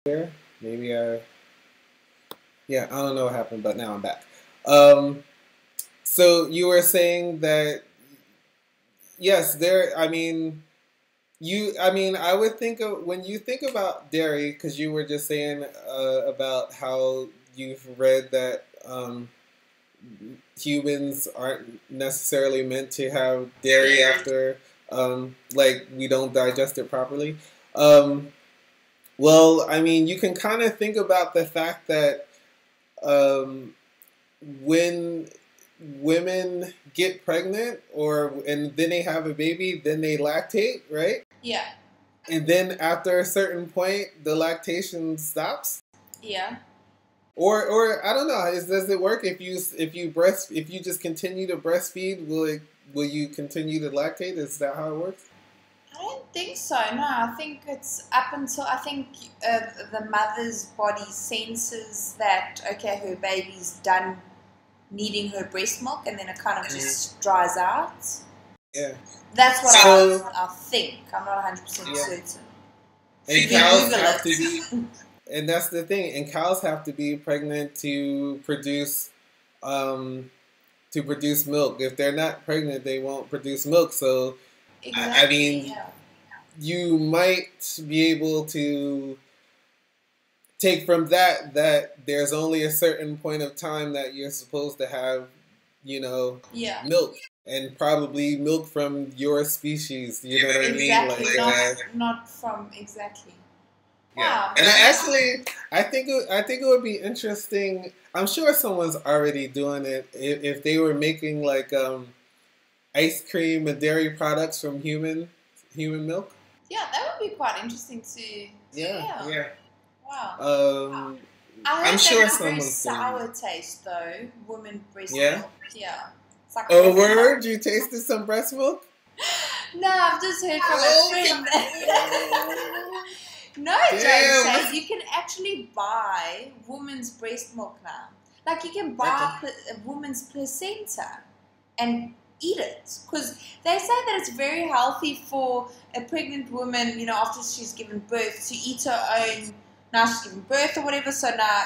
There. Maybe yeah, I don't know what happened, but now I'm back. Um, so you were saying that yes, I would think of when you think about dairy, because you were just saying about how you've read that humans aren't necessarily meant to have dairy after, like we don't digest it properly. Um, well, you can kind of think about the fact that um, when women get pregnant and then they have a baby, then they lactate, right? Yeah. And then after a certain point, the lactation stops. Yeah. Or I don't know. Does it work if you just continue to breastfeed? Will you continue to lactate? Is that how it works? I don't think so. No, I think it's up until the mother's body senses that okay, her baby's done needing her breast milk, and then it kind of just dries out. Yeah. That's what I think. I'm not 100% certain. And cows have to be, and that's the thing. And cows have to be pregnant to produce milk. If they're not pregnant, they won't produce milk. So, exactly. You might be able to take from that there's only a certain point of time that you're supposed to have, milk, and probably milk from your species. You know what I mean? Like not from exactly. Yeah. Wow. And I think it would be interesting. I'm sure someone's already doing it if they were making like ice cream and dairy products from human milk. Yeah, that would be quite interesting to. Yeah. Wow. I'm sure it's a very sour taste though. Woman breast milk. Yeah. Like oh, word! You tasted some breast milk? No, I've just heard from a friend. No, James, you can actually buy woman's breast milk now. Like you can buy a woman's placenta and eat it, because they say that it's very healthy for a pregnant woman, after she's given birth, to eat her own. Now she's given birth or whatever, so now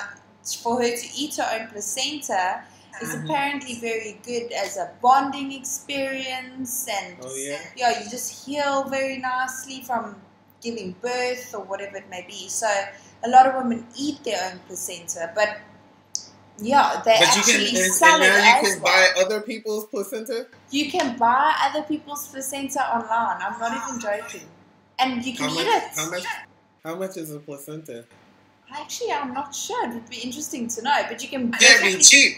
for her to eat her own placenta is apparently very good as a bonding experience, and you just heal very nicely from giving birth or whatever it may be. So a lot of women eat their own placenta, but they actually sell it as you can buy other people's placenta? You can buy other people's placenta online. I'm not even joking. And you can eat it. How much is a placenta? Actually, I'm not sure. It would be interesting to know. But you can can't be cheap.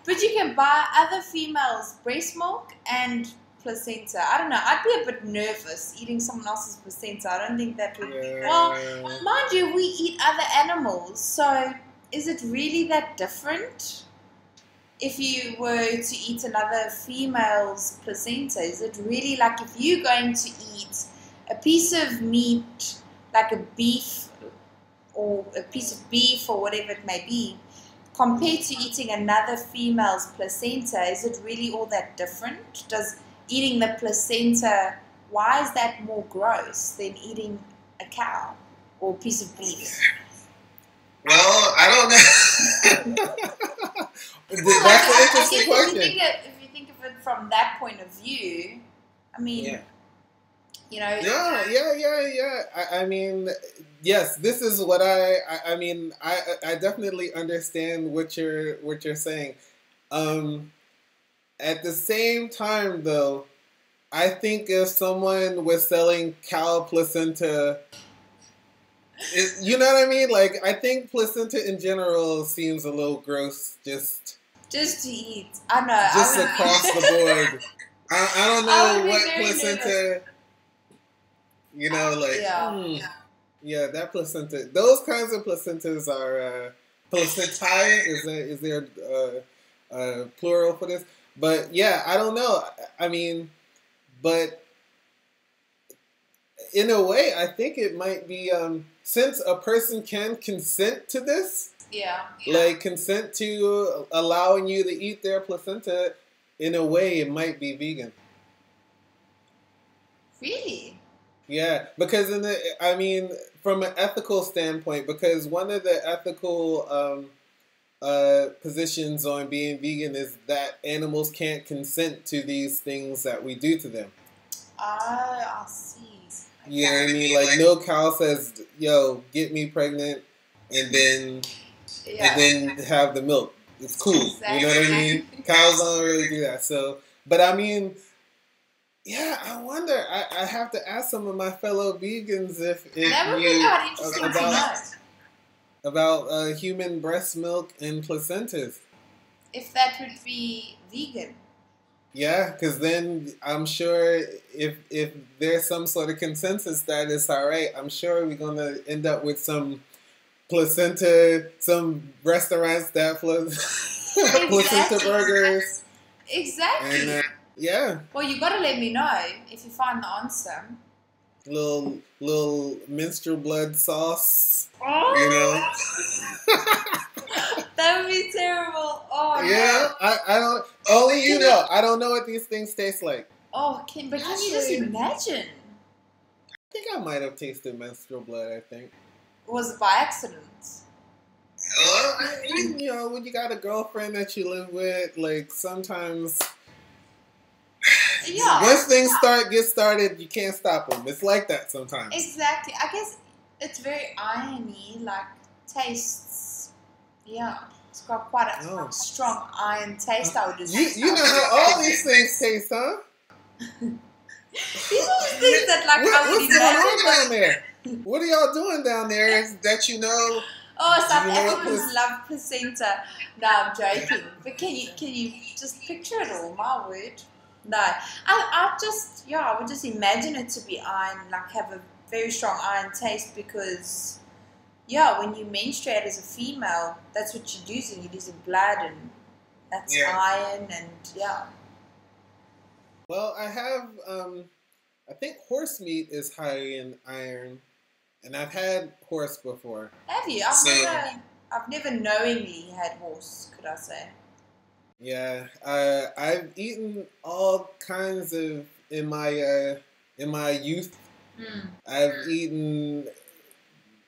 But you can buy other females' breast milk and placenta. I don't know. I'd be a bit nervous eating someone else's placenta. I don't think that would be. Well, mind you, we eat other animals, so is it really that different? If you were to eat another female's placenta, is it really like if you're going to eat a piece of meat, like a beef or a piece of beef or whatever it may be, compared to eating another female's placenta, is it really all that different? Does eating the placenta, why is that more gross than eating a cow or a piece of beef? Well, I don't know. That's an interesting question. If you think of it from that point of view, I mean, Yeah. Yes, this is what I definitely understand what you're saying. At the same time, though, I think if someone was selling cow placenta, you know what I mean? Like, I think placenta in general seems a little gross. Just to eat. I know. Just across the board. I don't know what placenta. That placenta. Those kinds of placentas are placentae. Is there plural for this? But yeah, I don't know. But in a way, I think it might be since a person can consent to this. Like consent to allowing you to eat their placenta. In a way, it might be vegan. Really? Yeah, because I mean, from an ethical standpoint, because one of the ethical positions on being vegan is that animals can't consent to these things that we do to them. I see. You know what I mean? Like, no cow says, "Yo, get me pregnant," and then have the milk. It's cool. Exactly. You know what I mean? Cows don't really do that. So, but I mean, yeah, I wonder. I have to ask some of my fellow vegans if that would be not interesting to know about human breast milk and placentas. If that would be vegan. Yeah, because then I'm sure if there's some sort of consensus that it's all right, I'm sure we're gonna end up with some placenta, some restaurants that placenta burgers. Exactly. And, yeah. Well, you gotta let me know if you find the answer. Little menstrual blood sauce. Oh. You know. That would be terrible. Oh yeah, no. I don't. Only you know. I don't know what these things taste like. Oh, can you just imagine? I think I might have tasted menstrual blood. I think. Was it by accident? You know, when you got a girlfriend that you live with, like sometimes. Yeah. Once things get started, you can't stop them. It's like that sometimes. Exactly. I guess it's very irony, like tastes. Yeah, it's got quite a strong iron taste. I would assume. You know how all these things taste, huh? These are the things that what's going on down there? What are y'all doing down there that you know? Oh, South Africans love placenta. No, I'm joking. But can you just picture it all? My word. No, I would just imagine it to be iron, like have a very strong iron taste because, yeah, when you menstruate as a female, that's what you're using. You're using blood and that's iron and, yeah. Well, I have, I think horse meat is high in iron, and I've had horse before. Have you? I've never knowingly had horse, could I say. Yeah, I've eaten all kinds of in my youth. I've eaten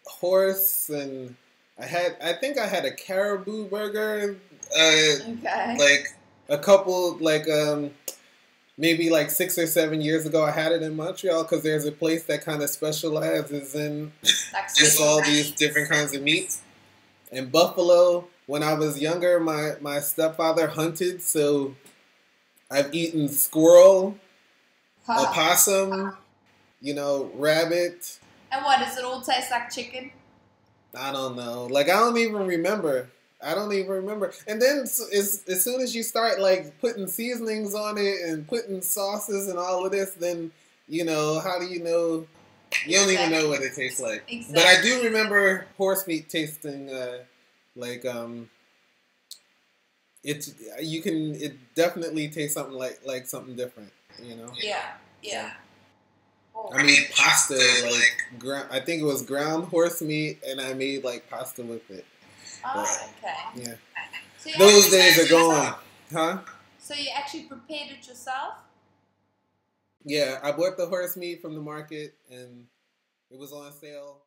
horse, and I think I had a caribou burger. Like a couple, maybe like 6 or 7 years ago. I had it in Montreal because there's a place that kind of specializes in just all these different kinds of meats. And buffalo. When I was younger, my stepfather hunted, so I've eaten squirrel, opossum, rabbit. And what, does it all taste like chicken? I don't know. Like, I don't even remember. And then as soon as you start, like, putting seasonings on it and putting sauces and all of this, then, how do you know? You don't even know what it tastes like. Exactly. But I do remember horse meat tasting it definitely tastes something like something different, Yeah. Oh. I made pasta I think it was ground horse meat, and I made like pasta with it. Oh, okay. Yeah. So those days are gone, huh? So you actually prepared it yourself? Yeah, I bought the horse meat from the market, and it was on sale.